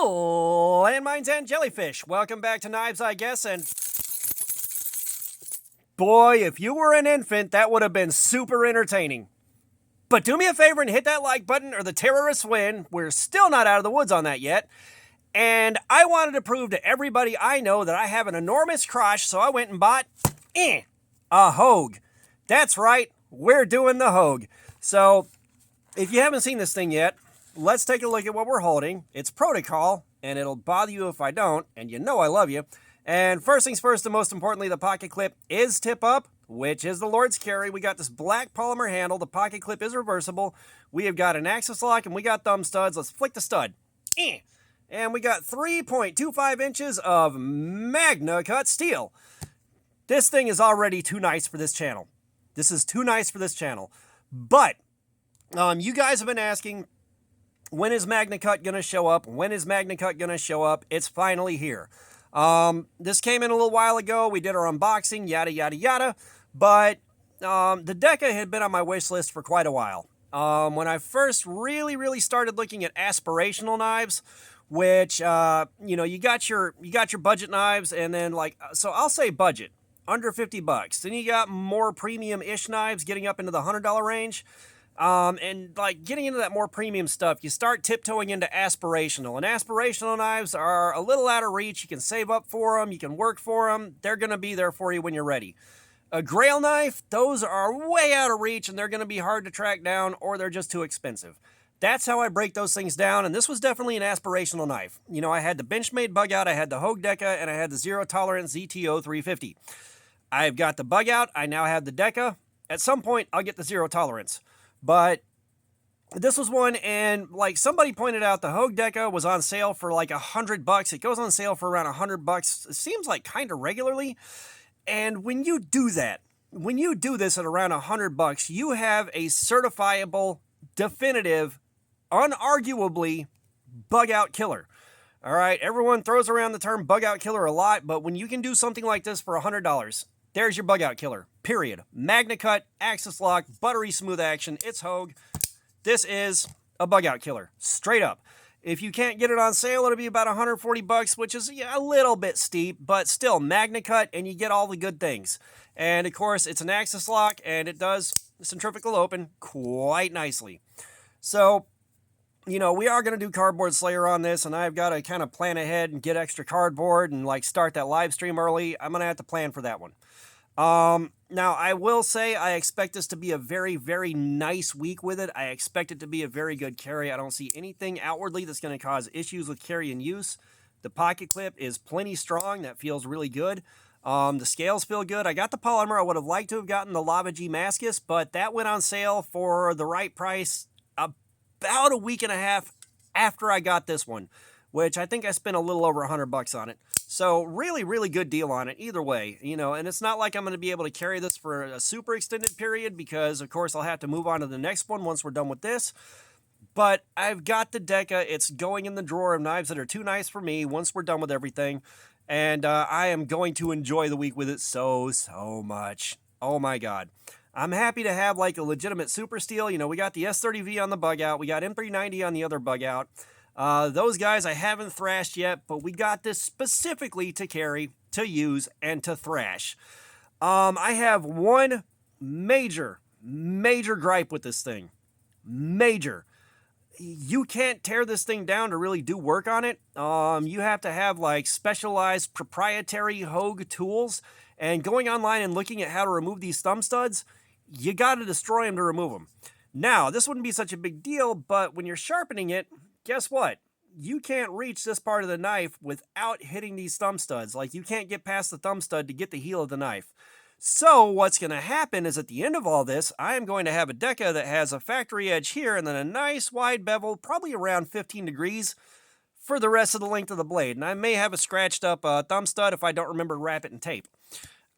Landmines and jellyfish. Welcome back to Knives, I guess, and boy, if you were an infant, that would have been super entertaining. But do me a favor and hit that like button or the terrorists win. We're still not out of the woods on that yet. And I wanted to prove to everybody I know that I have an enormous crotch, so I went and bought a Hogue. That's right, we're doing the Hogue. So, if you haven't seen this thing yet, let's take a look at what we're holding. It's protocol, and it'll bother you if I don't, and you know I love you. And first things first, and most importantly, the pocket clip is tip up, which is the Lord's carry. We got this black polymer handle. The pocket clip is reversible. We have got an axis lock, and we got thumb studs. Let's flick the stud. And we got 3.25 inches of Magna cut steel. This thing is already too nice for this channel. This is too nice for this channel. But you guys have been asking, when is Magna Cut going to show up? When is Magna Cut going to show up? It's finally here. This came in a little while ago. We did our unboxing, yada, yada, yada. But the Deca had been on my wish list for quite a while. When I first really started looking at aspirational knives, which, you got your budget knives, and then so I'll say budget, under 50 bucks. Then you got more premium-ish knives getting up into the $100 range. And getting into that more premium stuff, you start tiptoeing into aspirational. And aspirational knives are a little out of reach. You can save up for them. You can work for them. They're going to be there for you when you're ready. A grail knife, those are way out of reach, and they're going to be hard to track down, or they're just too expensive. That's how I break those things down, and this was definitely an aspirational knife. You know, I had the Benchmade bug out, I had the Hogue Deca, and I had the Zero Tolerance ZTO 350. I've got the bug out, I now have the Deca. At some point, I'll get the Zero Tolerance. But this was one, and somebody pointed out, the Hogue Deca was on sale for $100. It goes on sale for around $100. It seems like kind of regularly. And when you do that, when you do this at around $100, you have a certifiable, definitive, unarguably bug out killer. All right, everyone throws around the term bug out killer a lot, but when you can do something like this for $100, there's your bug out killer, period. Magna Cut, axis lock, buttery smooth action. It's Hogue. This is a bug out killer, straight up. If you can't get it on sale, it'll be about $140, which is a little bit steep, but still Magna Cut, and you get all the good things. And of course, it's an axis lock, and it does centrifugal open quite nicely. So, we are going to do Cardboard Slayer on this, and I've got to kind of plan ahead and get extra cardboard and start that live stream early. I'm going to have to plan for that one. Now, I will say I expect this to be a very nice week with it. I expect it to be a very good carry. I don't see anything outwardly that's going to cause issues with carry and use. The pocket clip is plenty strong. That feels really good. The scales feel good. I got the polymer. I would have liked to have gotten the Lava G Mascus, but that went on sale for the right price about a week and a half after I got this one, which I think I spent a little over $100 on it. So really good deal on it either way, and it's not like I'm going to be able to carry this for a super extended period because, of course, I'll have to move on to the next one once we're done with this. But I've got the Deca. It's going in the drawer of knives that are too nice for me once we're done with everything. And I am going to enjoy the week with it so much. Oh, my God. I'm happy to have a legitimate super steel. We got the S30V on the bug out. We got M390 on the other bug out. Those guys I haven't thrashed yet, but we got this specifically to carry, to use, and to thrash. I have one major gripe with this thing. Major. You can't tear this thing down to really do work on it. You have to have specialized proprietary Hogue tools, and going online and looking at how to remove these thumb studs, you got to destroy them to remove them. Now, this wouldn't be such a big deal, but when you're sharpening it, guess what? You can't reach this part of the knife without hitting these thumb studs. You can't get past the thumb stud to get the heel of the knife. So what's going to happen is at the end of all this, I am going to have a Deca that has a factory edge here and then a nice wide bevel, probably around 15 degrees for the rest of the length of the blade. And I may have a scratched up thumb stud if I don't remember to wrap it in tape.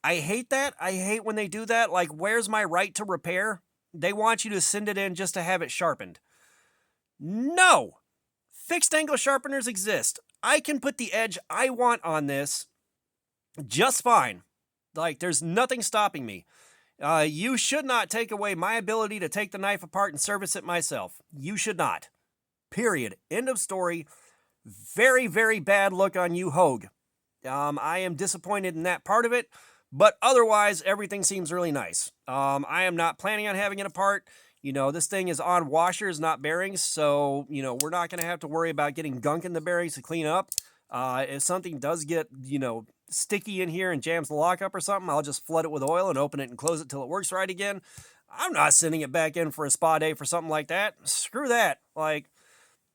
I hate that. I hate when they do that. Where's my right to repair? They want you to send it in just to have it sharpened. No! Fixed angle sharpeners exist. I can put the edge I want on this just fine. There's nothing stopping me. You should not take away my ability to take the knife apart and service it myself. You should not. Period. End of story. Very, very bad look on you, Hogue. I am disappointed in that part of it, but otherwise, everything seems really nice. I am not planning on having it apart. You know, this thing is on washers, not bearings, so, you know, we're not going to have to worry about getting gunk in the bearings to clean up. If something does get, you know, sticky in here and jams the lockup or something, I'll just flood it with oil and open it and close it till it works right again. I'm not sending it back in for a spa day for something like that. Screw that. Like,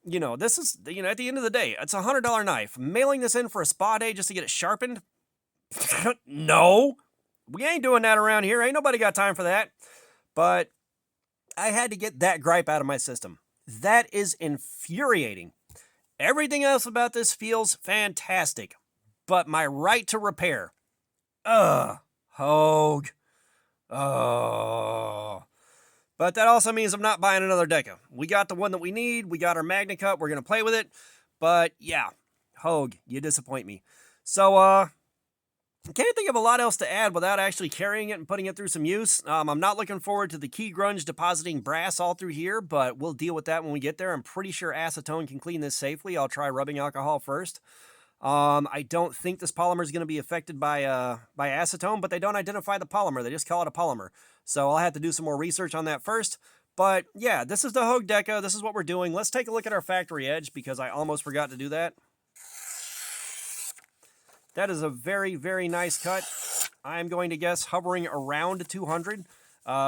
you know, this is, you know, at the end of the day, it's a $100 knife. Mailing this in for a spa day just to get it sharpened? No. We ain't doing that around here. Ain't nobody got time for that. But I had to get that gripe out of my system. That is infuriating. Everything else about this feels fantastic. But my right to repair. Hogue. Oh. But that also means I'm not buying another Deca. We got the one that we need. We got our Magna Cup. We're going to play with it. But yeah, Hogue, you disappoint me. So, I can't think of a lot else to add without actually carrying it and putting it through some use. I'm not looking forward to the key grunge depositing brass all through here, but we'll deal with that when we get there. I'm pretty sure acetone can clean this safely. I'll try rubbing alcohol first. I don't think this polymer is going to be affected by acetone, but they don't identify the polymer. They just call it a polymer. So I'll have to do some more research on that first. But yeah, this is the Hogue Deca. This is what we're doing. Let's take a look at our factory edge because I almost forgot to do that. That is a very, very nice cut. I'm going to guess hovering around 200.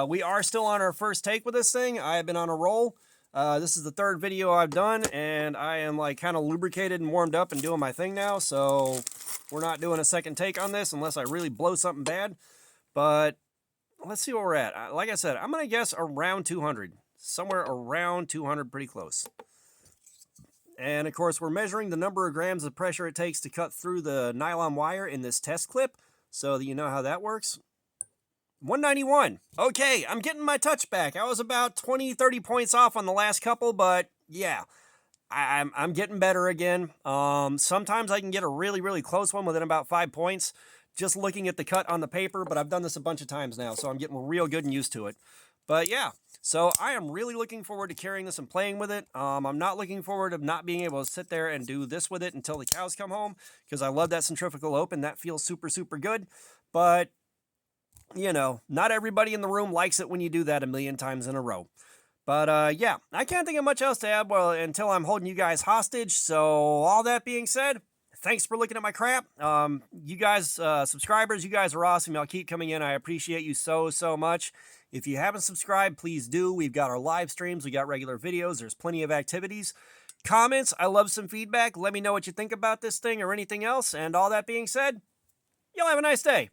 We are still on our first take with this thing. I have been on a roll. This is the third video I've done, and I am like kind of lubricated and warmed up and doing my thing now, so we're not doing a second take on this unless I really blow something bad. But let's see where we're at. Like I said, I'm going to guess around 200. Somewhere around 200, pretty close. And of course, we're measuring the number of grams of pressure it takes to cut through the nylon wire in this test clip, so that you know how that works. 191. Okay, I'm getting my touch back. I was about 20, 30 points off on the last couple, but yeah, I'm getting better again. Sometimes I can get a really, really close one within about 5 points, just looking at the cut on the paper, but I've done this a bunch of times now, so I'm getting real good and used to it. But yeah, so I am really looking forward to carrying this and playing with it. I'm not looking forward to not being able to sit there and do this with it until the cows come home, because I love that centrifugal open. That feels super, super good. But, you know, not everybody in the room likes it when you do that a million times in a row. But yeah, I can't think of much else to add until I'm holding you guys hostage. So all that being said, thanks for looking at my crap. You guys, subscribers, you guys are awesome. Y'all keep coming in. I appreciate you so, so much. If you haven't subscribed, please do. We've got our live streams. We got regular videos. There's plenty of activities. Comments. I love some feedback. Let me know what you think about this thing or anything else. And all that being said, y'all have a nice day.